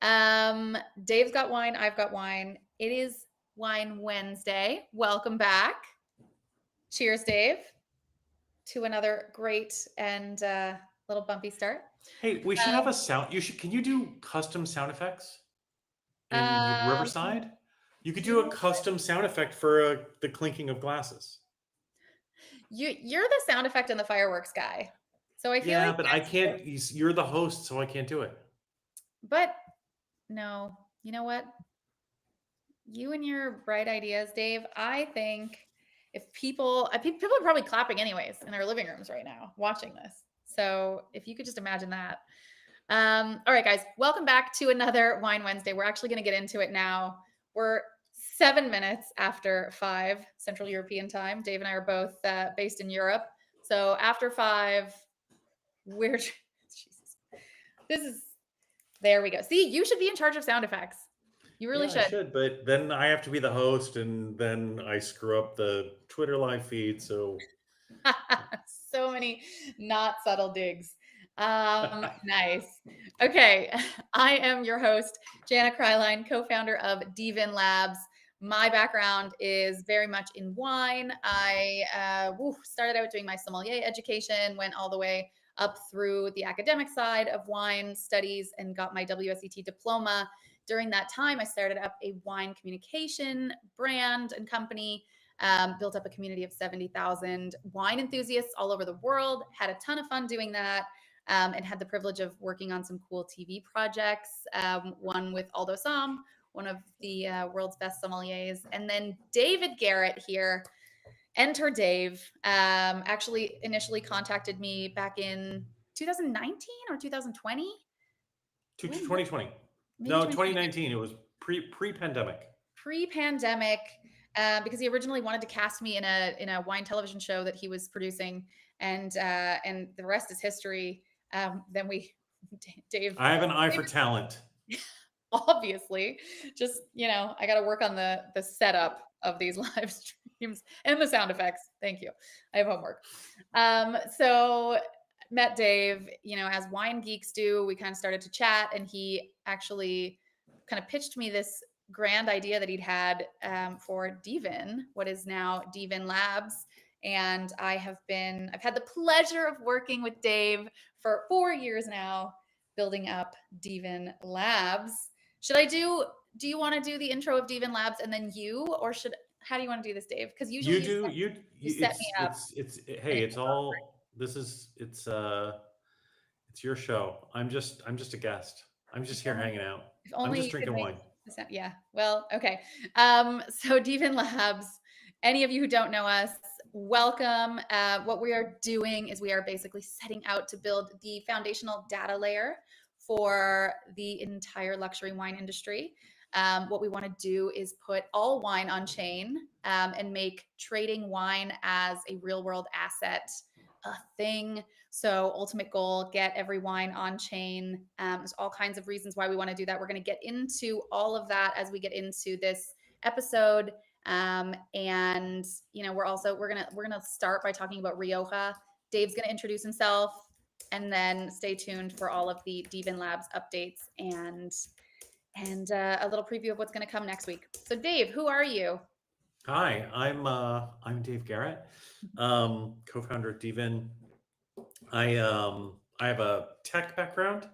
Dave's got wine. I've got wine. It is Wine Wednesday. Welcome back. Cheers, Dave, to another great and little bumpy start. Hey, we should have a sound. Can you do custom sound effects in Um, Riverside? You could you do know a custom sound effect for the clinking of glasses. you're the sound effect and the fireworks guy, so I feel Yeah, like but I can't. You're the host, so I can't do it. but no, you know what? You and your bright ideas, Dave. I think if people are probably clapping anyways in their living rooms right now watching this. So if you could just imagine that. All right, guys, welcome back to another Wine Wednesday. We're actually going to get into it now. We're 7 minutes after 5 Central European time. Dave and I are both based in Europe. So after 5, we're Jesus. This is there we go. See, you should be in charge of sound effects. You really Yeah, I should. should, but then I have to be the host, and then I screw up the Twitter live feed. So So many not subtle digs. Nice. Okay. I am your host, Jana Kryline, co-founder of dVIN Labs. My background is very much in wine. I started out doing my sommelier education, went all the way up through the academic side of wine studies and got my WSET diploma. During that time, I started up a wine communication brand and company, built up a community of 70,000 wine enthusiasts all over the world, had a ton of fun doing that, and had the privilege of working on some cool TV projects, one with Aldo Sam, one of the world's best sommeliers. And then David Garrett here, enter Dave, actually initially contacted me back in 2019 or 2020. When? 2020. Maybe No, 2020. 2019. It was pre-pandemic. Pre-pandemic, because he originally wanted to cast me in a wine television show that he was producing, and the rest is history. Then we, Dave, I have an eye Dave for talent. obviously, just I got to work on the setup of these live streams and the sound effects. Thank you. I have homework. So met Dave, as wine geeks do. We kind of started to chat, and he actually kind of pitched me this grand idea that he'd had, for dVIN, what is now dVIN Labs. And I've had the pleasure of working with Dave for 4 years now, building up dVIN Labs. Do you want to do the intro of dVIN Labs and then how do you want to do this, Dave? Because usually You do you set me up. And hey, it it's all this is it's your show. I'm just a guest. I'm if just here only, hanging out. if I'm only just you could drinking make wine. the sound. Yeah. Well, okay. So dVIN Labs, any of you who don't know us, welcome. What we are doing is we are basically setting out to build the foundational data layer for the entire luxury wine industry. What we want to do is put all wine on chain, and make trading wine as a real world asset a thing. So, ultimate goal, get every wine on chain. There's all kinds of reasons why we want to do that. We're going to get into all of that as we get into this episode. And we're gonna start by talking about Rioja. Dave's gonna introduce himself, and then stay tuned for all of the dVIN Labs updates and a little preview of what's going to come next week. So, Dave, who are you? Hi, I'm Dave Garrett, co-founder of dVIN. I have a tech background,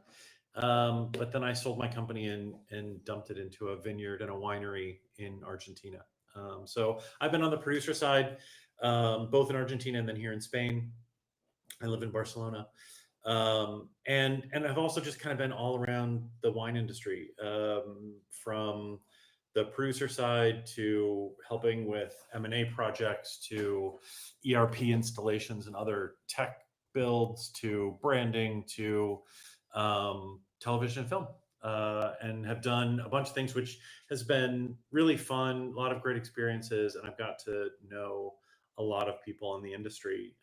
but then I sold my company and dumped it into a vineyard and a winery in Argentina. So I've been on the producer side, both in Argentina and then here in Spain. I live in Barcelona. And I've also just kind of been all around the wine industry, from the producer side to helping with M&A projects to ERP installations and other tech builds to branding to television and film, and have done a bunch of things, which has been really fun, a lot of great experiences, and I've got to know a lot of people in the industry.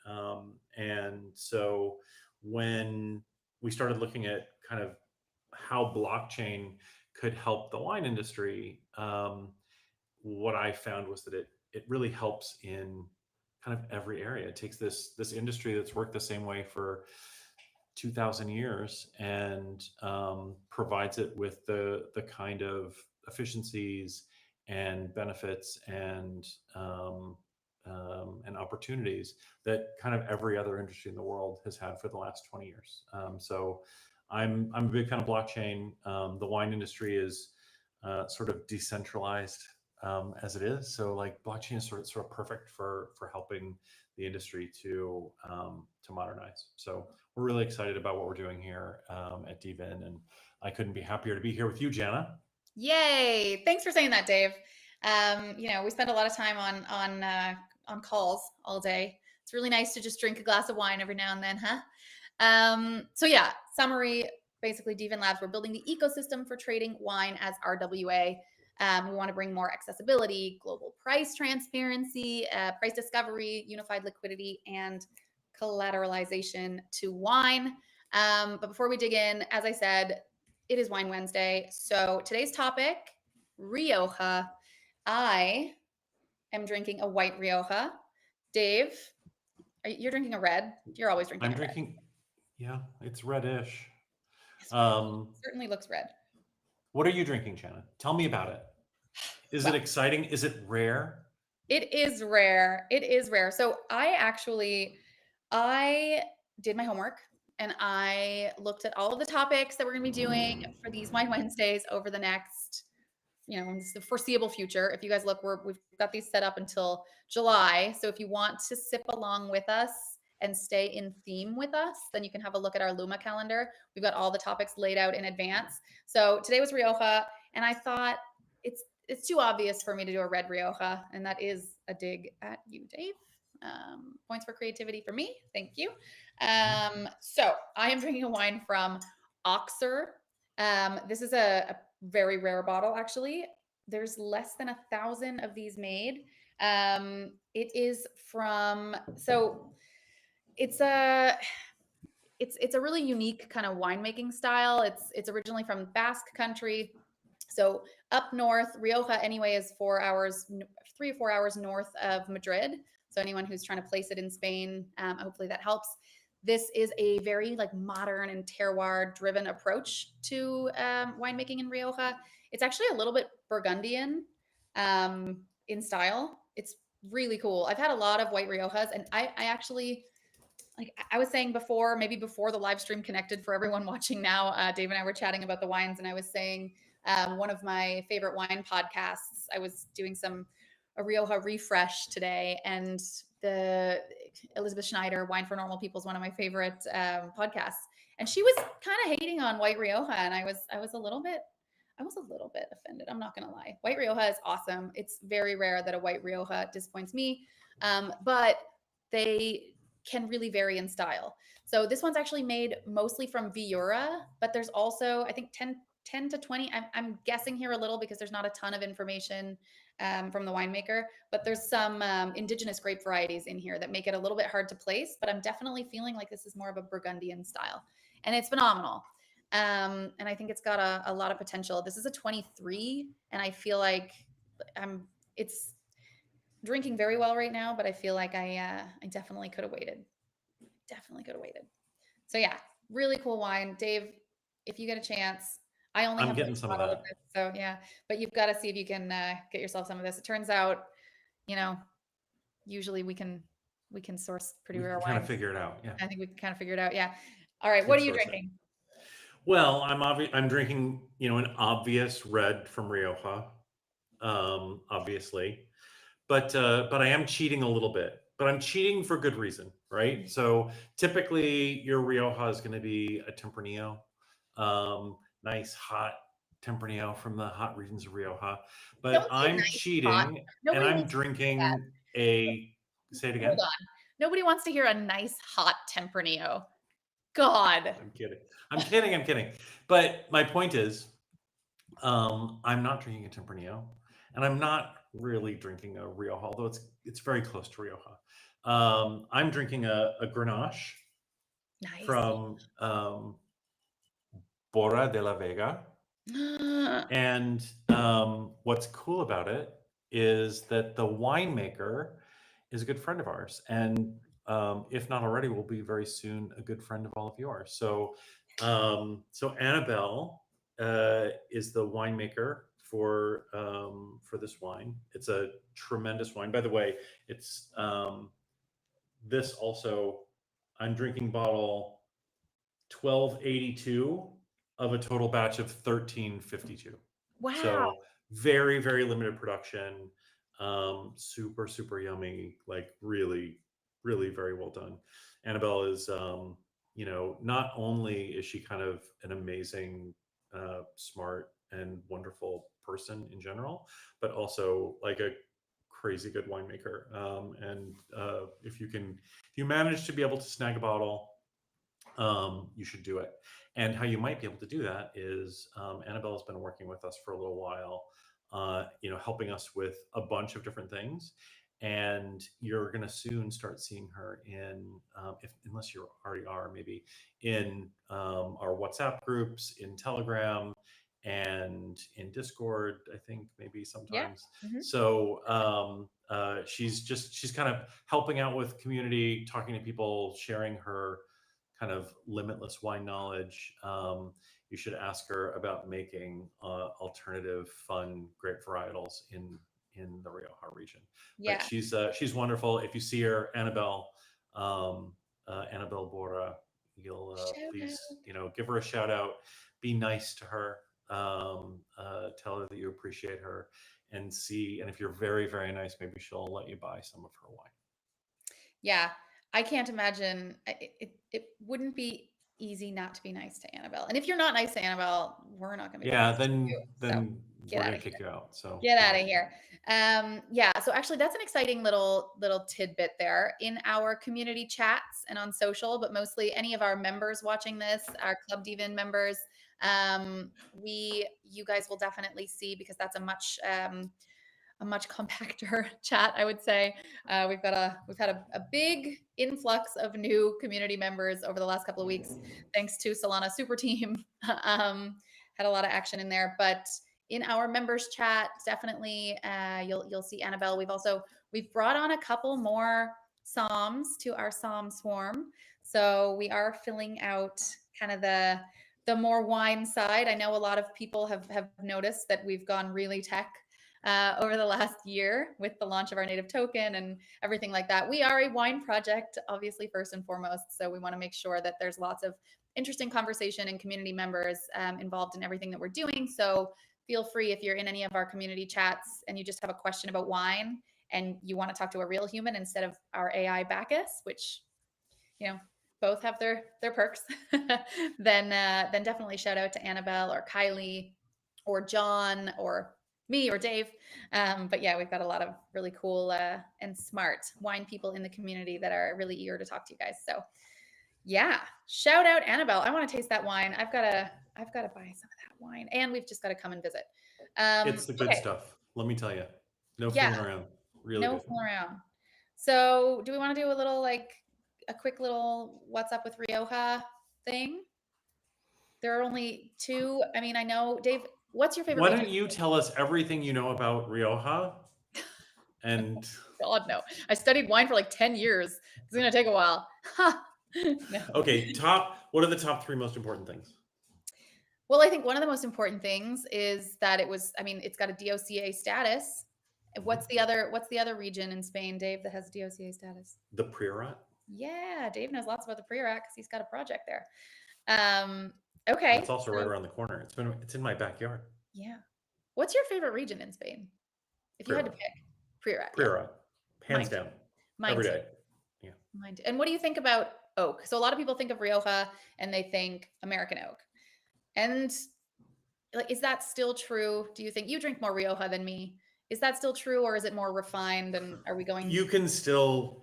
And so when we started looking at kind of how blockchain could help the wine industry, what I found was that it really helps in kind of every area. It takes this industry that's worked the same way for 2,000 years and provides it with the kind of efficiencies and benefits and opportunities that kind of every other industry in the world has had for the last 20 years. So I'm a big fan of blockchain. The wine industry is sort of decentralized as it is. So like blockchain is sort of perfect for helping the industry to modernize. So we're really excited about what we're doing here at dVIN, and I couldn't be happier to be here with you, Jana. Yay! Thanks for saying that, Dave. We spend a lot of time on calls all day. It's really nice to just drink a glass of wine every now and then, huh? So yeah, summary, basically dVIN Labs, we're building the ecosystem for trading wine as RWA. We want to bring more accessibility, global price transparency, price discovery, unified liquidity, and collateralization to wine. But before we dig in, as I said, it is Wine Wednesday. So today's topic, Rioja. I am drinking a white Rioja. Dave, you're drinking a red. You're always drinking I'm a red. drinking, yeah, it's reddish. It certainly looks red. What are you drinking, Jana? Tell me about it. Is it exciting? Is it rare? It is rare. It is rare. So I did my homework and I looked at all of the topics that we're going to be doing for these Wine Wednesdays over the next, the foreseeable future. If you guys look, we've got these set up until July. So if you want to sip along with us and stay in theme with us, then you can have a look at our Luma calendar. We've got all the topics laid out in advance. So today was Rioja, and I thought it's too obvious for me to do a red Rioja, and that is a dig at you, Dave. Points for creativity for me. Thank you. So I am drinking a wine from Oxer. This is a very rare bottle, actually. There's less than 1,000 of these made. It is from it's a it's a really unique kind of winemaking style. It's originally from Basque country. So up north, Rioja anyway is 4 hours, 3 or 4 hours north of Madrid. So anyone who's trying to place it in Spain, hopefully that helps. This is a very like modern and terroir driven approach to winemaking in Rioja. It's actually a little bit Burgundian in style. It's really cool. I've had a lot of white Riojas, and I actually, like I was saying before, maybe before the live stream connected for everyone watching now, Dave and I were chatting about the wines, and I was saying one of my favorite wine podcasts. I was doing a Rioja refresh today, and the Elizabeth Schneider, Wine for Normal People, is one of my favorite podcasts, and she was kind of hating on white Rioja, and I was a little bit. I was a little bit offended. I'm not going to lie. White Rioja is awesome. It's very rare that a white Rioja disappoints me, but they can really vary in style. So this one's actually made mostly from Viura, but there's also, I think, 10 to 20. I'm guessing here a little because there's not a ton of information from the winemaker, but there's some indigenous grape varieties in here that make it a little bit hard to place, but I'm definitely feeling like this is more of a Burgundian style, and it's phenomenal. And I think it's got a lot of potential. This is a 23, and I feel like it's drinking very well right now, but I feel like I definitely could have waited. Definitely could have waited. So yeah, really cool wine. Dave, if you get a chance, I only I'm have getting one some of bottle of that. this, so yeah. But you've got to see if you can get yourself some of this. It turns out, you know, usually we can source pretty We rare can kind of wines. figure it out. Yeah, I think we can kind of figure it out. Yeah. All right. we What can are you source it. drinking? Well, I'm drinking, an obvious red from Rioja, obviously, but I am cheating a little bit. But I'm cheating for good reason, right? So typically, your Rioja is going to be a Tempranillo, nice hot Tempranillo from the hot regions of Rioja. But Don't say I'm nice hot. cheating and Nobody I'm needs to hear that. drinking a. Say it Hold again. on. Nobody wants to hear a nice hot Tempranillo. God. I'm kidding. I'm kidding. I'm kidding. But my point is, I'm not drinking a Tempranillo, and I'm not really drinking a Rioja, although it's very close to Rioja. I'm drinking a Grenache Nice. from Bora de la Vega, and what's cool about it is that the winemaker is a good friend of ours, and if not already, will be very soon a good friend of all of yours. So Annabelle is the winemaker for this wine. It's a tremendous wine. By the way, it's this also. I'm drinking bottle 1282 of a total batch of 1352. Wow. So very, very limited production. Super, super yummy. Like really, really very well done. Annabelle is, not only is she kind of an amazing, smart and wonderful person in general, but also like a crazy good winemaker. And if you manage to be able to snag a bottle, you should do it. And how you might be able to do that is Annabelle has been working with us for a little while, helping us with a bunch of different things. And you're going to soon start seeing her in, unless you already are, maybe in our WhatsApp groups, in Telegram, and in Discord, I think maybe Yeah. sometimes. Mhm. So she's kind of helping out with community, talking to people, sharing her kind of limitless wine knowledge. You should ask her about making alternative, fun, great varietals in the Rioja region. But Yeah. she's wonderful. If you see her, Annabelle Bora, you'll Shout out. please give her a shout out. Be nice to her. Tell her that you appreciate her, and if you're very, very nice, maybe she'll let you buy some of her wine. Yeah. I can't imagine it wouldn't be easy not to be nice to Annabelle. And if you're not nice to Annabelle, we're not going to be Yeah, nice to you. So then get we're out gonna of here. kick you out. So Get yeah. out of here. Yeah, so actually that's an exciting little tidbit there in our community chats and on social, but mostly any of our members watching this, our Club dVIN members, you guys will definitely see, because that's a much compacter chat, I would say. We've had a big influx of new community members over the last couple of weeks, thanks to Solana Super Team. Had a lot of action in there, but in our members chat, definitely you'll see Annabelle. We've brought on a couple more Psalms to our Psalm swarm, so we are filling out kind of the more wine side. I know a lot of people have noticed that we've gone really tech over the last year with the launch of our native token and everything like that. We are a wine project, obviously, first and foremost. So we want to make sure that there's lots of interesting conversation and community members involved in everything that we're doing. So feel free, if you're in any of our community chats and you just have a question about wine and you want to talk to a real human instead of our AI Bacchus, which, both have their perks, then definitely shout out to Annabelle or Kylie or John or me or Dave. But yeah, we've got a lot of really cool and smart wine people in the community that are really eager to talk to you guys. So yeah, shout out Annabelle. I want to taste that wine. I've got to buy some of that wine, and we've just got to come and visit. It's the good Okay, stuff. Let me tell you. No yeah, fooling around. Really no good. fooling around. So do we want to do a quick little what's up with Rioja thing? There are only two. I mean, I know, Dave, what's your favorite Why region? don't you tell us everything you know about Rioja? And God, no. I studied wine for like 10 years. It's going to take a while. No. okay, what are the top three most important things? Well, I think one of the most important things is that it's got a DOCA status. Mhm. What's the other region in Spain, Dave, that has DOCA status? The Priorat. Yeah, Dave knows lots about the Priorat because he's got a project there. Okay. That's also right So, around the corner. It's in my backyard. yeah. What's your favorite region in Spain? If you had to Priorat. pick. Priorat, yeah. Priorat. Hands Mine too. down. Mine Every too. day. Yeah. Mine too. And what do you think about oak? So a lot of people think of Rioja and they think American oak. And like, is that still true? Do you think you drink more Rioja than me? Is that still true, or is it more refined? And are we going? You still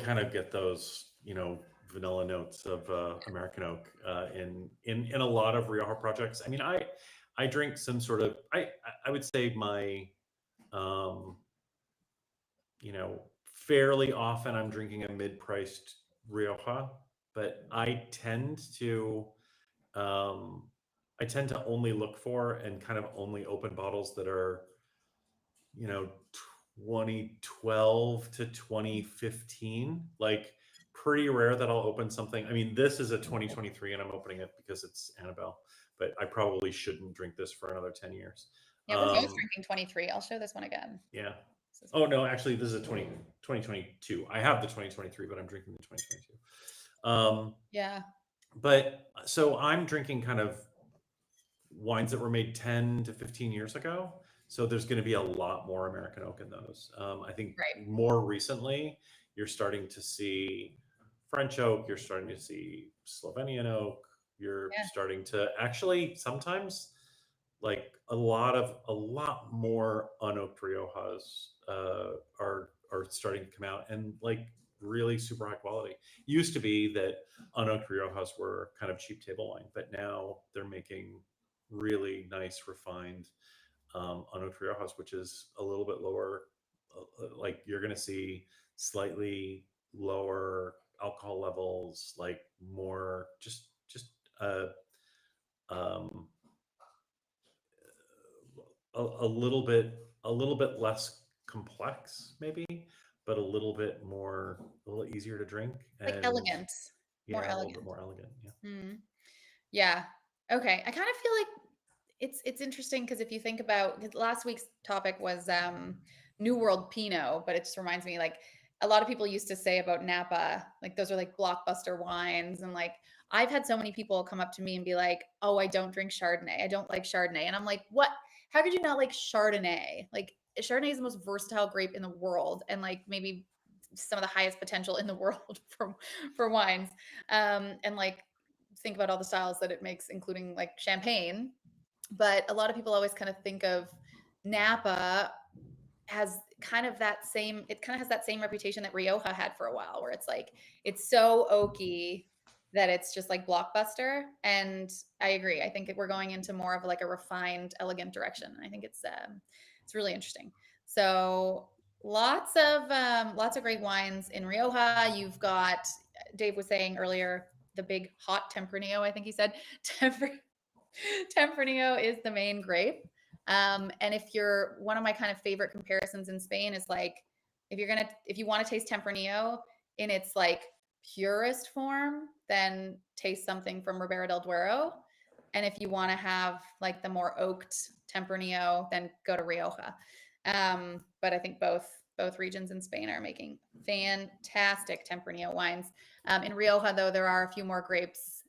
kind of get those, vanilla notes of American oak in a lot of Rioja projects. I mean, I drink some sort of I would say my um, fairly often I'm drinking a mid-priced Rioja, but um, I tend to only look for and kind of only open bottles that are, you know, 2012 to 2015. Like pretty rare that I'll open something. I mean, this is a 2023 and I'm opening it because it's Annabelle, but I probably shouldn't drink this for another 10 years. Yeah, we're both drinking 23. I'll show this one again. Yeah. Oh, no, actually, this is a 2022. I have the 2023, but I'm drinking the 2022. Yeah. But so I'm drinking kind of wines that were made 10 to 15 years ago. So there's going to be a lot more American oak in those. I think Right. more recently, you're starting to see French oak, you're starting to see Slovenian oak, you're Yeah. starting to actually sometimes like a lot more unoaked Riojas are starting to come out and like really super high quality. Used to be that unoaked Riojas were kind of cheap table wine, but now they're making really nice refined unoaked Riojas, which is a little bit lower. Like you're going to see slightly lower alcohol levels, like more just uh, um, a little bit less complex maybe, but a little bit more, a little easier to drink, Like and elegant, more yeah, a little bit elegant. more elegant. Yeah. Yeah. Okay. I kind of feel like it's interesting because if you think about 'cause last week's topic was New World Pinot, but it just reminds me like a lot of people used to say about Napa, like those are like blockbuster wines. And like I've had so many people come up to me and be like, "Oh, I don't drink Chardonnay. I don't like Chardonnay." And I'm like, "What? How could you not like Chardonnay? Like Chardonnay is the most versatile grape in the world and like maybe some of the highest potential in the world for wines." And like think about all the styles that it makes, including like champagne. But a lot of people always kind of think of Napa has kind of that same, it kind of has that same reputation that Rioja had for a while, where it's like, it's so oaky that it's just like blockbuster. And I agree. I think we're going into more of like a refined, elegant direction. And I think it's really interesting. So lots of great wines in Rioja. You've got, Dave was saying earlier, the big hot Tempranillo, I think he said. Tempranillo is the main grape. And if you're one of my kind of favorite comparisons in Spain is like if you want to taste Tempranillo in its like purest form, then taste something from Ribera del Duero. And if you want to have like the more oaked Tempranillo, then go to Rioja. But I think both regions in Spain are making fantastic Tempranillo wines. In Rioja, though, there are a few more grapes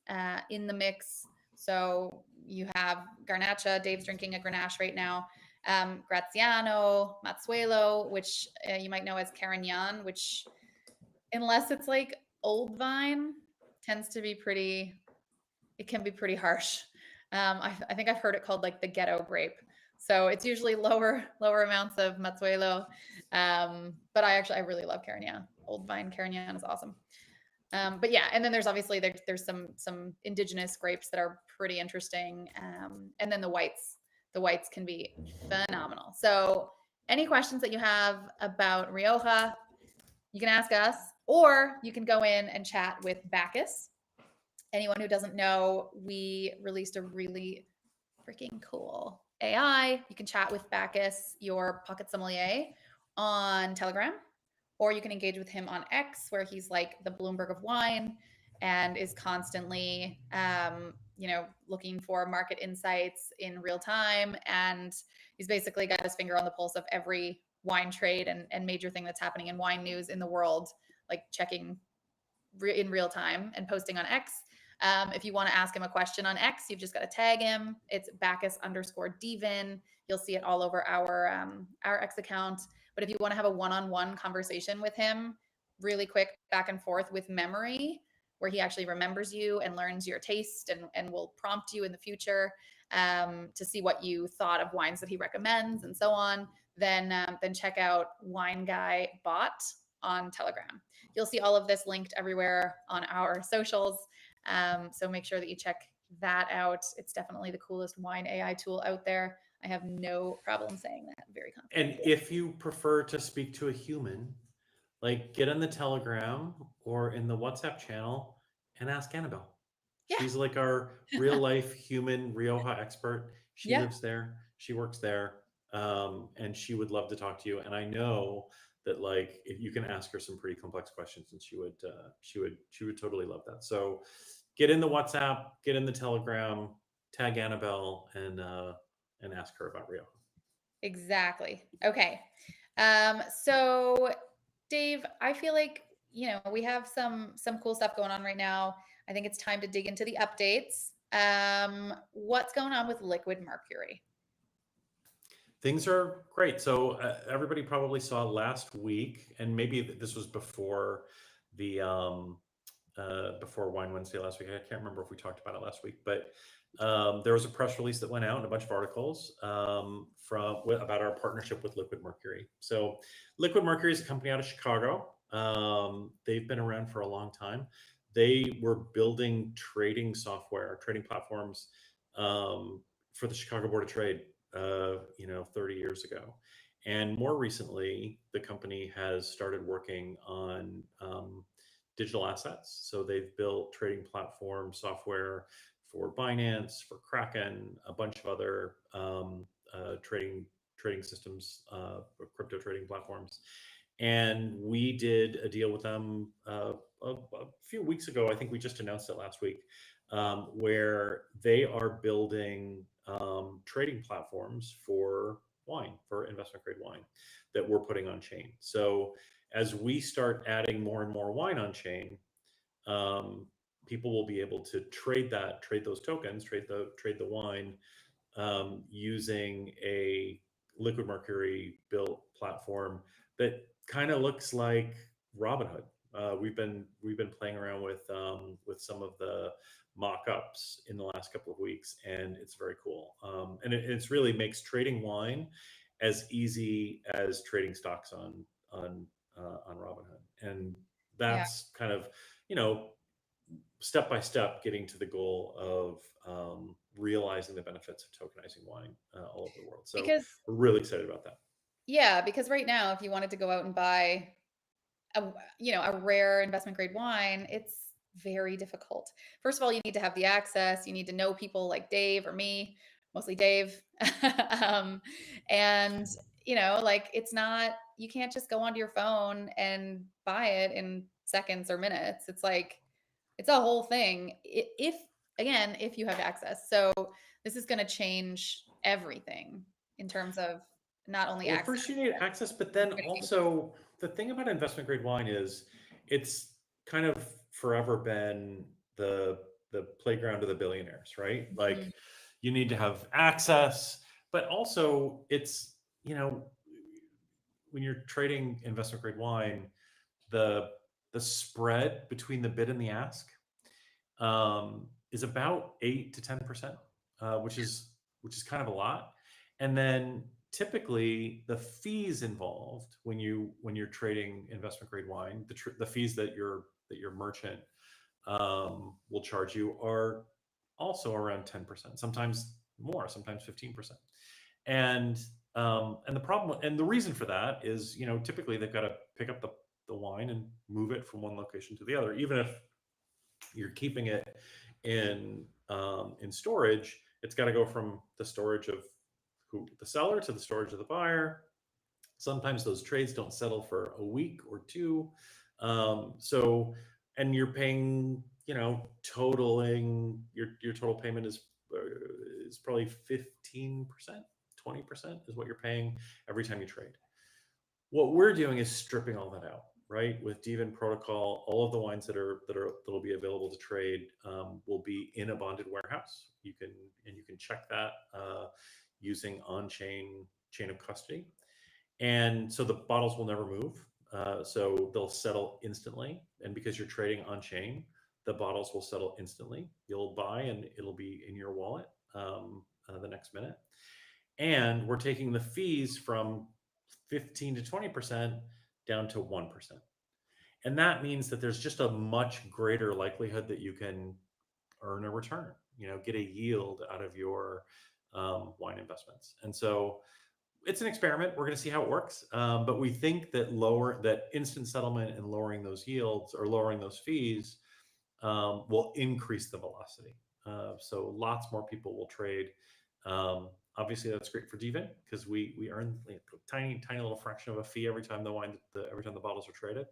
in the mix. So you have Garnacha. Dave's drinking a Grenache right now. Graziano, Mazzuelo, which you might know as Carignan, which unless it's like old vine, tends to be it can be pretty harsh. I think I've heard it called like the ghetto grape. So it's usually lower amounts of Mazzuelo. But I really love Carignan. Old vine Carignan is awesome. But yeah, and then there's obviously there's some indigenous grapes that are pretty interesting, and then the whites can be phenomenal. So any questions that you have about Rioja, you can ask us, or you can go in and chat with Bacchus. Anyone who doesn't know, we released a really freaking cool AI. You can chat with Bacchus, your pocket sommelier, on Telegram, or you can engage with him on X, where he's like the Bloomberg of wine and is constantly, looking for market insights in real time. And he's basically got his finger on the pulse of every wine trade and major thing that's happening in wine news in the world, like checking in real time and posting on X. If you want to ask him a question on X, you've just got to tag him. It's Bacchus_dVIN. You'll see it all over our X account. But if you want to have a one-on-one conversation with him, really quick back and forth with memory, where he actually remembers you and learns your taste and will prompt you in the future to see what you thought of wines that he recommends and so on, then check out Wine Guy Bot on Telegram. You'll see all of this linked everywhere on our socials. So make sure that you check that out. It's definitely the coolest wine AI tool out there. I have no problem saying that. I'm very confident. And if you prefer to speak to a human, like get on the Telegram or in the WhatsApp channel and ask Annabelle. Yeah. She's like our real life human Rioja expert. She Yeah. lives there, she works there, and she would love to talk to you. And I know that like if you can ask her some pretty complex questions, and she would totally love that. So get in the WhatsApp, get in the Telegram, tag Annabelle, and ask her about Rio. Exactly. Okay. So Dave, I feel like, we have some cool stuff going on right now. I think it's time to dig into the updates. What's going on with liquid mercury? Things are great. So everybody probably saw last week, and maybe this was the before Wine Wednesday last week. I can't remember if we talked about it last week, but there was a press release that went out and a bunch of articles about our partnership with Liquid Mercury. So Liquid Mercury is a company out of Chicago. They've been around for a long time. They were building trading software, trading platforms for the Chicago Board of Trade, 30 years ago. And more recently, the company has started working on digital assets. So they've built trading platform software for Binance, for Kraken, a bunch of other trading systems, crypto trading platforms. And we did a deal with them a few weeks ago. I think we just announced it last week, where they are building trading platforms for wine, for investment grade wine, that we're putting on chain. So as we start adding more and more wine on chain, people will be able to trade those tokens, trade the wine, using a Liquid Mercury built platform that kind of looks like Robinhood. We've been playing around with some of the mock-ups in the last couple of weeks, and it's very cool. And it's really makes trading wine as easy as trading stocks on Robinhood, and Yeah. that's kind of, step by step getting to the goal of realizing the benefits of tokenizing wine all over the world. So Because we're really excited about that. yeah, because right now if you wanted to go out and buy a a rare investment grade wine, it's very difficult. First of all, you need to have the access. You need to know people like Dave or me, mostly Dave. um, and like it's not, you can't just go onto your phone and buy it in seconds or minutes. It's like it's a whole thing. If again, if you have access. So this is going to change everything in terms of not only Well, access, first you need access, but then liquidity. also the thing about investment grade wine is it's kind of forever been the playground of the billionaires, right? Like Mhm. you need to have access, but also it's, when you're trading investment grade wine, the the spread between the bid and the ask is about 8 to 10%, which is kind of a lot. And then typically the fees involved when you're trading investment grade wine, the fees that your merchant will charge you are also around 10%, sometimes more, sometimes 15%. And the problem and the reason for that is, typically they've got to pick up the wine and move it from one location to the other, even if you're keeping it in storage. It's got to go from the storage of the seller to the storage of the buyer. Sometimes those trades don't settle for a week or two. So, and you're paying, totaling your total payment is probably 15%, 20% is what you're paying every time you trade. What we're doing is stripping all that out, right? With dVIN protocol, all of the wines that'll be available to trade will be in a bonded warehouse. You can check that using on-chain chain of custody, and so the bottles will never move. So they'll settle instantly, and because you're trading on chain, the bottles will settle instantly. You'll buy, and it'll be in your wallet the next minute. And we're taking the fees from 15 to 20% down to 1%. And that means that there's just a much greater likelihood that you can earn a return, get a yield out of your wine investments. And so it's an experiment. We're going to see how it works. But we think that instant settlement and lowering those yields or lowering those fees will increase the velocity. So lots more people will trade. Obviously, that's great for dVIN because we earn like a tiny little fraction of a fee every time every time the bottles are traded.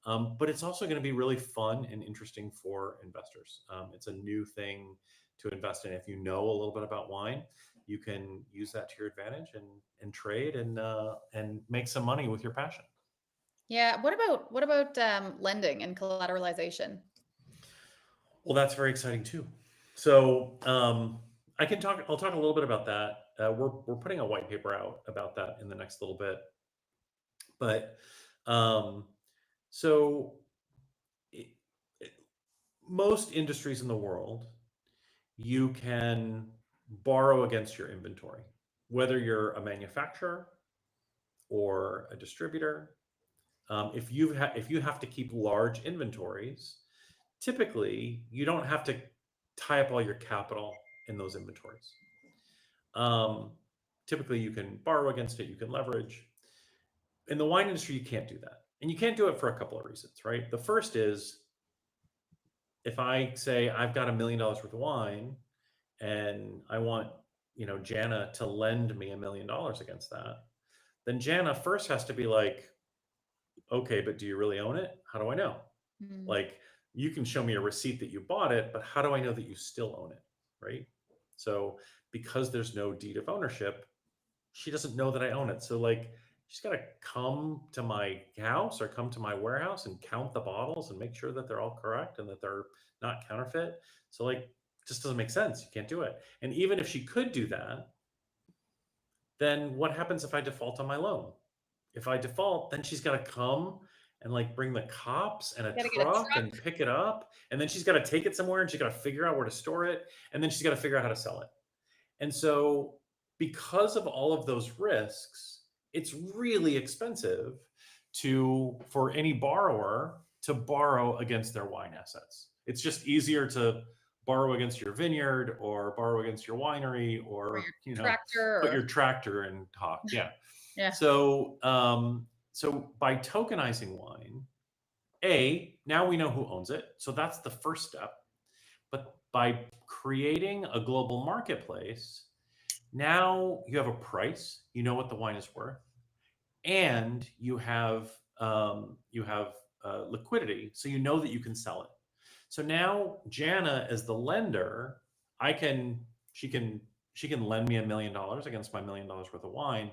But it's also going to be really fun and interesting for investors. It's a new thing to invest in. If you know a little bit about wine, you can use that to your advantage and trade and make some money with your passion. Yeah. What about lending and collateralization? Well, that's very exciting too. So I can talk. I'll talk a little bit about that. We're putting a white paper out about that in the next little bit. But um, so it, it- most industries in the world, you can borrow against your inventory, whether you're a manufacturer or a distributor. If you have to keep large inventories, typically you don't have to tie up all your capital in those inventories. Um, Typically, you can borrow against it, you can leverage. In the wine industry, you can't do that. And you can't do it for a couple of reasons, right? The first is if I say I've got $1 million worth of wine and I want, Jana to lend me $1 million against that, then Jana first has to be like, okay, but do you really own it? How do I know? Mm. Like, you can show me a receipt that you bought it, but how do I know that you still own it? Right. So, because there's no deed of ownership, she doesn't know that I own it. So, like, she's got to come to my house or come to my warehouse and count the bottles and make sure that they're all correct and that they're not counterfeit. So, like, it just doesn't make sense. You can't do it. And even if she could do that, then what happens if I default on my loan? If I default, then she's got to come and like bring the cops and a Got to get a truck truck. and pick it up. And then she's got to take it somewhere and she's got to figure out where to store it. And then she's got to figure out how to sell it. And so, because of all of those risks, it's really expensive for any borrower to borrow against their wine assets. It's just easier to borrow against your vineyard or borrow against your winery Or or, your tractor put your or tractor in talk. Yeah. yeah. So by tokenizing wine, now we know who owns it. So that's the first step. But by creating a global marketplace, now you have a price, you know what the wine is worth, and you have liquidity, so you know that you can sell it. So now Jana, as the lender, I can she can lend me $1 million against my $1 million worth of wine,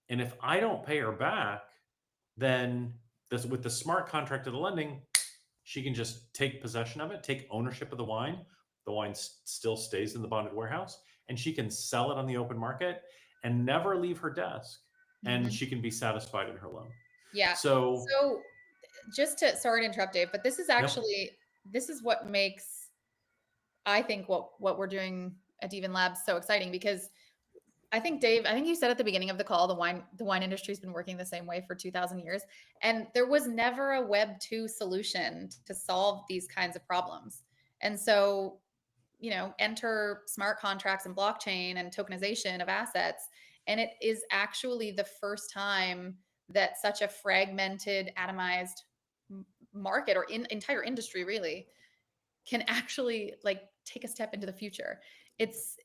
and if I don't pay her back, then with the smart contract of the lending, she can just take possession of it, take ownership of the wine. The wine still stays in the bonded warehouse, and she can sell it on the open market and never leave her desk. And Mhm. she can be satisfied in her loan. Yeah. So, So just to sorry to interrupt, Dave, but this is no, actually this is what makes I think what we're doing at dVIN Labs so exciting because I think Dave, I think you said at the beginning of the call the wine industry has been working the same way for 2000 years and there was never a web 2 solution to solve these kinds of problems. And so, enter smart contracts and blockchain and tokenization of assets and it is actually the first time that such a fragmented atomized market or entire industry really can actually like take a step into the future. It's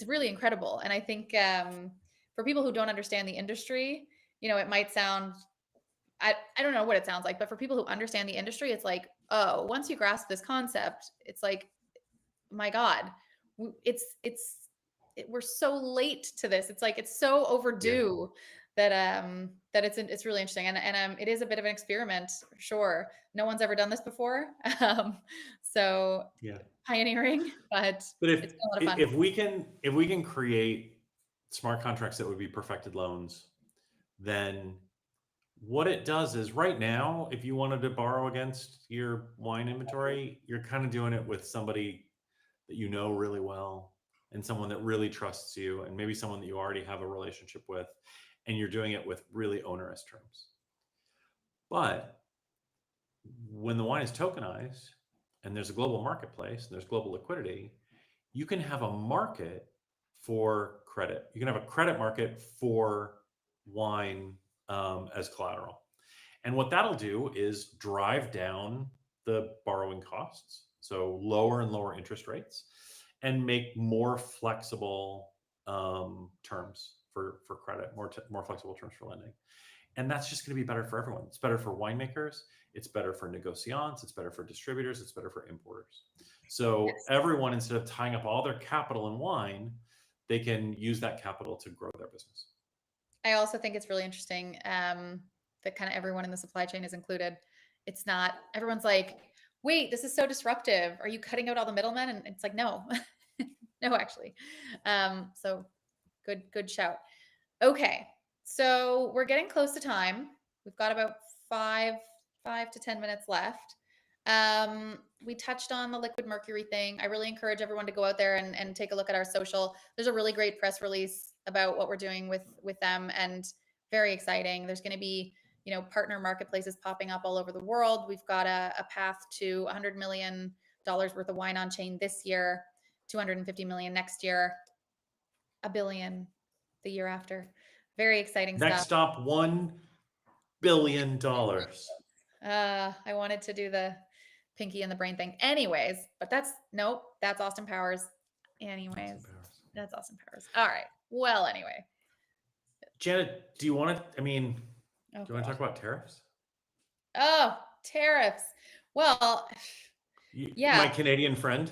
really incredible, and I think for people who don't understand the industry, it might sound I don't know what it sounds like, but for people who understand the industry, it's like, oh, once you grasp this concept, it's like, my God, we're so late to this. It's like it's so yeah, overdue that it's really interesting and it is a bit of an experiment, sure. No one's ever done this before, so yeah. pioneering, but But it's been a lot of fun. if we can create smart contracts that would be perfected loans, then what it does is right now, if you wanted to borrow against your wine inventory, you're kind of doing it with somebody that you know really well and someone that really trusts you and maybe someone that you already have a relationship with, and you're doing it with really onerous terms. But when the wine is tokenized and there's a global marketplace and there's global liquidity, you can have a market for credit. You can have a credit market for wine as collateral. And what that'll do is drive down the borrowing costs, so lower and lower interest rates, and make more flexible terms for credit, more flexible terms for lending. And that's just going to be better for everyone. It's better for winemakers. It's better for negociants. It's better for distributors. It's better for importers. So everyone, instead of tying up all their capital in wine, they can use that capital to grow their business. I also think it's really interesting that kind of everyone in the supply chain is included. It's not, everyone's like, wait, this is so disruptive. Are you cutting out all the middlemen? And it's like, no, no, actually. So good shout. Okay. So we're getting close to time. We've got about five to 10 minutes left. We touched on the liquid mercury thing. I really encourage everyone to go out there and take a look at our social. There's a really great press release about what we're doing with them, and very exciting. There's going to be, partner marketplaces popping up all over the world. We've got a path to $100 million worth of wine on chain this year, 250 million next year, $1 billion the year after. Very exciting Next stuff. stop, $1 billion. I wanted to do the pinky and the brain thing anyways, but that's Austin Powers. Anyways, that's Austin Powers. All right. Well, anyway. Jana, do you want to talk about tariffs? Oh, tariffs. Well, yeah. My Canadian friend.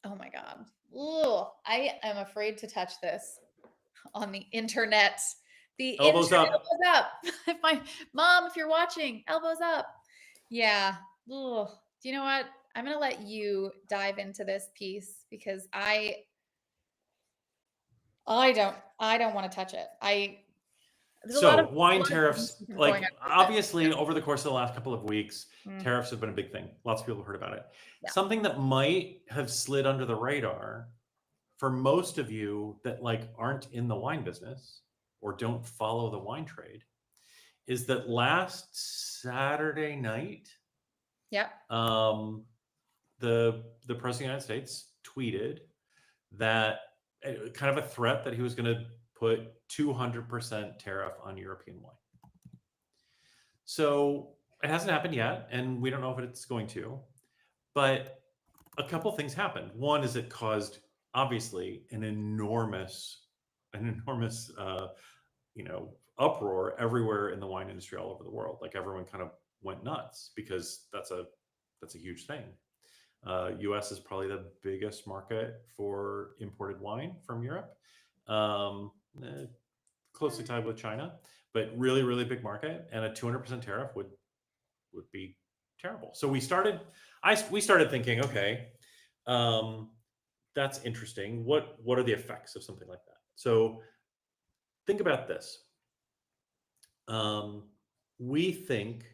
Oh my God. Ugh, I am afraid to touch this on the internet. The elbows up. Elbows up. If my mom, if you're watching, elbows up. Yeah. Ugh. Do you know what? I'm going to let you dive into this piece because I don't want to touch it. So wine tariffs, like obviously over the course of the last couple of weeks, tariffs have been a big thing. Lots of people have heard about it. Yeah. Something that might have slid under the radar for most of you that aren't in the wine business or don't follow the wine trade is that last Saturday night, the president of the United States tweeted that kind of a threat that he was going to put 200% tariff on European wine. So it hasn't happened yet, and we don't know if it's going to, but a couple things happened. One is it caused obviously an enormous uproar everywhere in the wine industry all over the world. Like everyone kind of went nuts because that's a huge thing. US is probably the biggest market for imported wine from Europe. Closely tied with China, but really, really big market, and a 200% tariff would be terrible. So we started thinking, okay, that's interesting. What are the effects of something like that? So think about this. We think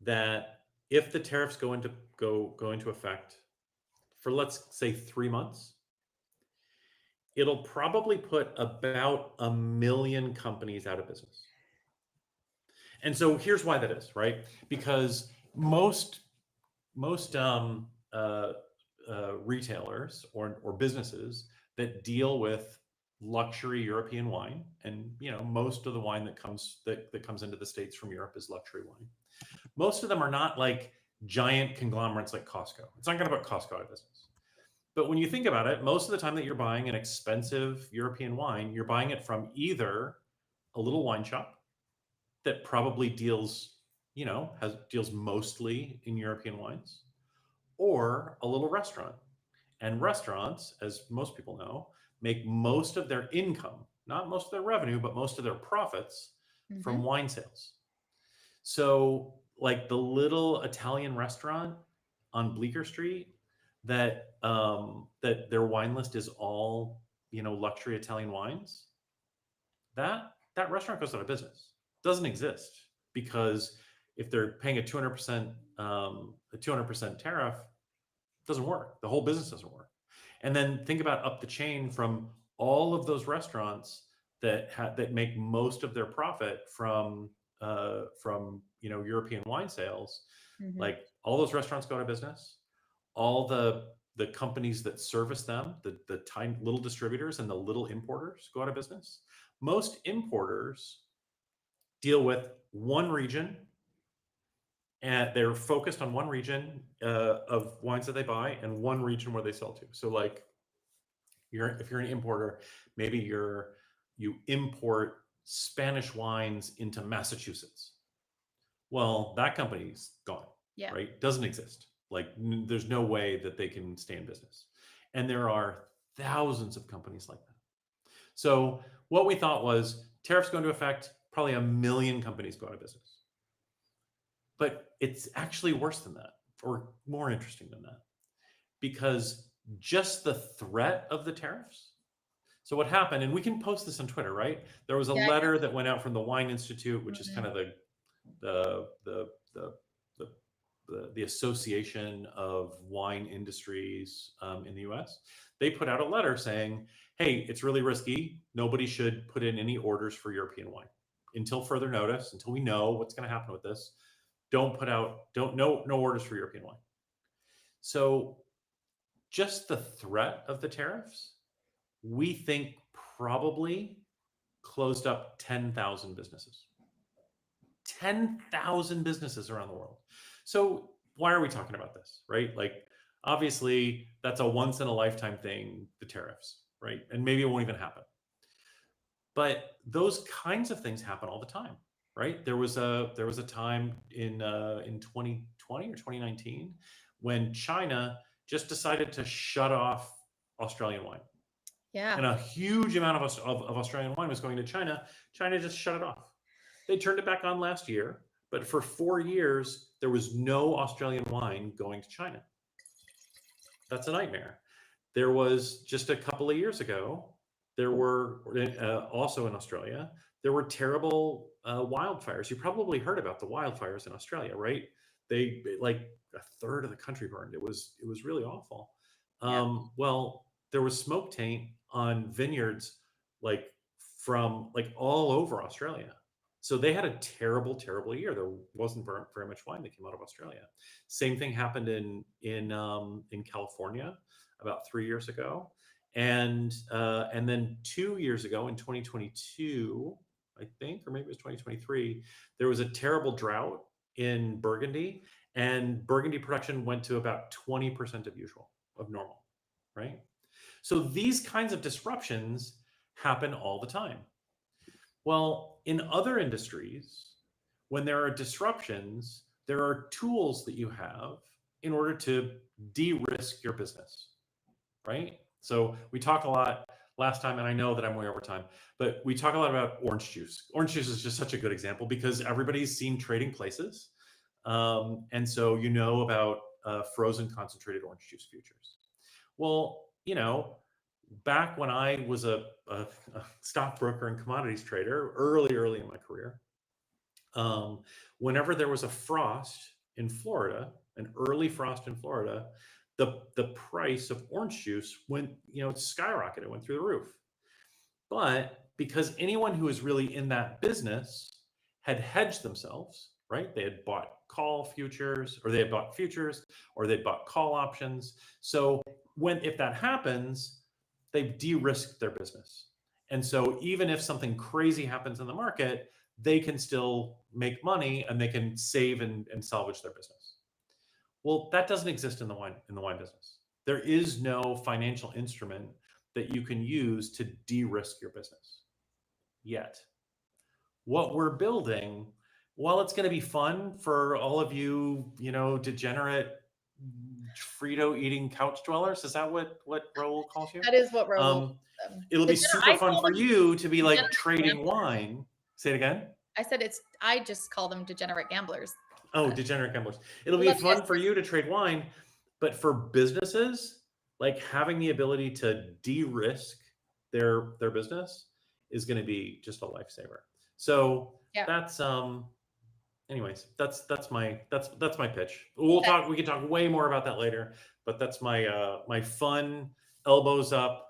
that if the tariffs go into effect for, let's say, 3 months, it'll probably put about 1 million companies out of business. And so here's why that is, right? Because most retailers or businesses that deal with luxury European wine, and most of the wine that comes into the States from Europe is luxury wine. Most of them are not like giant conglomerates like Costco. It's not going to put Costco out of business. But when you think about it, most of the time that you're buying an expensive European wine, you're buying it from either a little wine shop that probably deals mostly in European wines, or a little restaurant. And restaurants, as most people know, make most of their income, not most of their revenue, but most of their profits from wine sales. So like the little Italian restaurant on Bleecker Street that their wine list is all luxury Italian wines, that restaurant goes out of business. Doesn't exist, because if they're paying a 200% tariff, it doesn't work. The whole business doesn't work. And then think about up the chain from all of those restaurants that make most of their profit from European wine sales. Like all those restaurants go out of business. All the companies that service them, the tiny little distributors and the little importers go out of business. Most importers deal with one region, and they're focused on one region of wines that they buy and one region where they sell to. So like if you're an importer, maybe you import Spanish wines into Massachusetts. Well, that company's gone, Yeah. right? Doesn't exist. Like there's no way that they can stay in business. And there are thousands of companies like that. So what we thought was tariffs go into effect, probably 1 million companies go out of business. But it's actually worse than that, or more interesting than that, because just the threat of the tariffs. So what happened, and we can post this on Twitter, right? There was a Yeah. letter that went out from the Wine Institute, which is Mhm. kind of the the the the, the association of wine industries in the U.S. They put out a letter saying, "Hey, it's really risky. Nobody should put in any orders for European wine until further notice, until we know what's going to happen with this. Don't put out no orders for European wine." So just the threat of the tariffs, we think probably closed up 10,000 businesses. 10,000 businesses around the world. So why are we talking about this, right? Like, obviously, that's a once in a lifetime thing, the tariffs, right? And maybe it won't even happen. But those kinds of things happen all the time, right? There was a time in 2020 or 2019 when China just decided to shut off Australian wine. Yeah. And a huge amount of Australian wine was going to China. China just shut it off. They turned it back on last year, but for 4 years, there was no Australian wine going to China. That's a nightmare. There was just a couple of years ago, there were also in Australia, there were terrible wildfires. You probably heard about the wildfires in Australia, right? They like a third of the country burned. It was really awful. Yeah. Well, there was smoke taint on vineyards like from like all over Australia. So they had a terrible, terrible year. There wasn't very much wine that came out of Australia. Same thing happened in California about 3 years ago, and then 2 years ago in 2022, I think, or maybe it was 2023, there was a terrible drought in Burgundy, and Burgundy production went to about 20% of normal, right? So these kinds of disruptions happen all the time. Well, in other industries, when there are disruptions, there are tools that you have in order to de-risk your business, right? So we talk a lot last time, and I know that I'm way over time, but we talk a lot about orange juice. Orange juice is just such a good example because everybody's seen Trading Places. And so you know about frozen concentrated orange juice futures. Well, back when I was a stockbroker and commodities trader, early in my career, whenever there was a frost in Florida, an early frost in Florida, the price of orange juice went, it skyrocketed, it went through the roof. But because anyone who was really in that business had hedged themselves, right? They had bought call futures, or they had bought futures, or they'd bought call options. So if that happens, they've de-risked their business. And so even if something crazy happens in the market, they can still make money and they can save and salvage their business. Well, that doesn't exist in the wine business. There is no financial instrument that you can use to de-risk your business yet. What we're building, while it's going to be fun for all of you, degenerate Frito eating couch dwellers, is that what Raul calls you? That is what Raoul. It'll be super I fun call for them you to be like degenerate trading gamblers. wine. Say it again. I said I just call them degenerate gamblers. Oh, degenerate gamblers. It'll I be love you fun guys. for you to trade wine, but for businesses, like having the ability to de-risk their business is going to be just a lifesaver. So Yeah. that's anyways, that's my pitch. Okay. We can talk way more about that later, but that's my my fun elbows up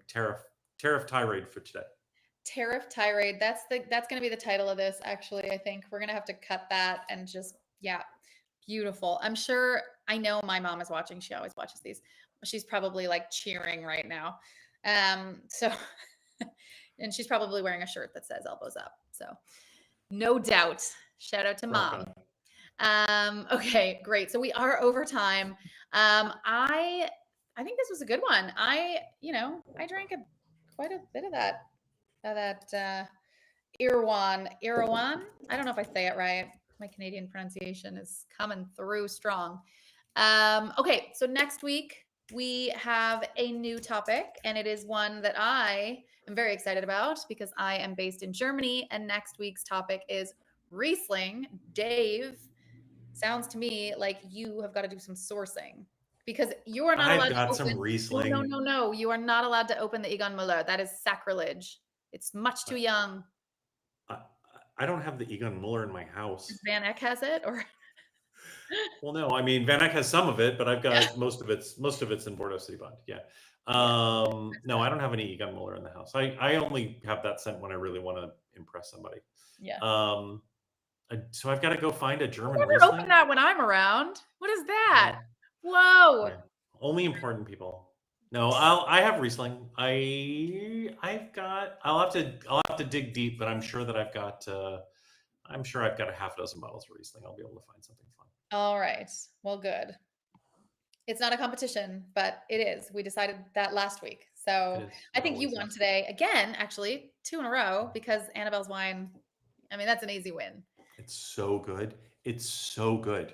tariff tirade for today. Tariff tirade. That's going to be the title of this. Actually, I think we're going to have to cut that and just, yeah, beautiful. I'm sure, I know my mom is watching. She always watches these. She's probably like cheering right now. So, and she's probably wearing a shirt that says elbows up. So no doubt. Shout out to mom. Okay. Okay, great. So we are over time. I think this was a good one. I drank quite a bit of that Irrawan. I don't know if I say it right. My Canadian pronunciation is coming through strong. Okay, so next week we have a new topic, and it is one that I am very excited about because I am based in Germany, and next week's topic is Riesling. Dave, sounds to me like you have got to do some sourcing because you are not I've allowed to got some open. No, no, Riesling. no, no. You are not allowed to open the Egon Muller. That is sacrilege. It's much too young. I, I don't have the Egon Muller in my house. Van Eck has it, or Well, no, I mean Van Eyck has some of it, but I've yeah, got most of it's in Bordeaux City Bond. Yeah. yeah, No, I don't have any Egon Muller in the house. I only have that scent when I really want to impress somebody. yeah. Um, so I've got to go find a German Never open Riesling. that when I'm around. What is that? Well, Whoa. yeah, only important people. No, I have Riesling. I'll have to dig deep, but I'm sure that I'm sure I've got a half dozen bottles of Riesling. I'll be able to find something fun. All right. Well, good. It's not a competition, but it is. We decided that last week. It So is. I It think you always won is. today again, actually, 2 in a row because Annabelle's wine. I mean, that's an easy win. It's so good. It's so good.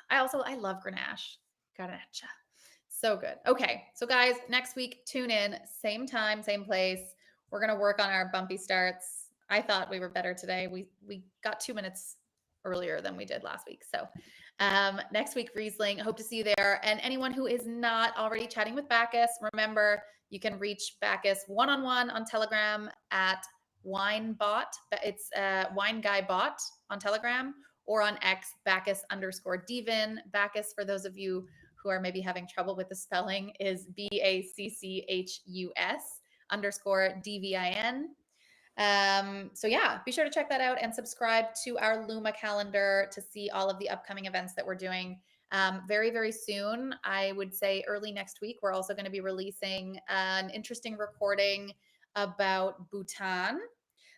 I love Grenache. Grenache. So good. Okay. So guys, next week, tune in, same time, same place. We're gonna work on our bumpy starts. I thought we were better today. We got 2 minutes earlier than we did last week. So next week, Riesling. Hope to see you there. And anyone who is not already chatting with Bacchus, remember you can reach Bacchus one-on-one on Telegram at WineBot. It's Wine Guy Bot on Telegram, or on X, Bacchus_dVIN. Bacchus, for those of you who are maybe having trouble with the spelling, is BACCHUS_DVIN. So yeah, be sure to check that out and subscribe to our Luma calendar to see all of the upcoming events that we're doing. Very, very soon, I would say early next week, we're also going to be releasing an interesting recording about Bhutan.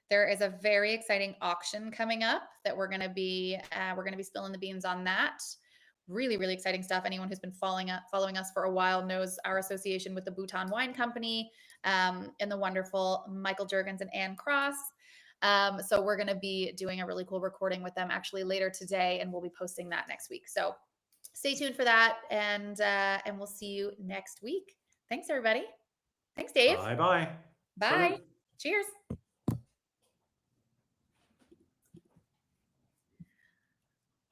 There is a very exciting auction coming up that we're going to be spilling the beans on that. Really, really exciting stuff. Anyone who's been following us for a while knows our association with the Bhutan Wine Company, and the wonderful Michael Juergens and Anne Cross. So we're going to be doing a really cool recording with them actually later today, and we'll be posting that next week. So stay tuned for that, and we'll see you next week. Thanks, everybody. Thanks, Dave. Bye bye. Bye. Salute. Cheers.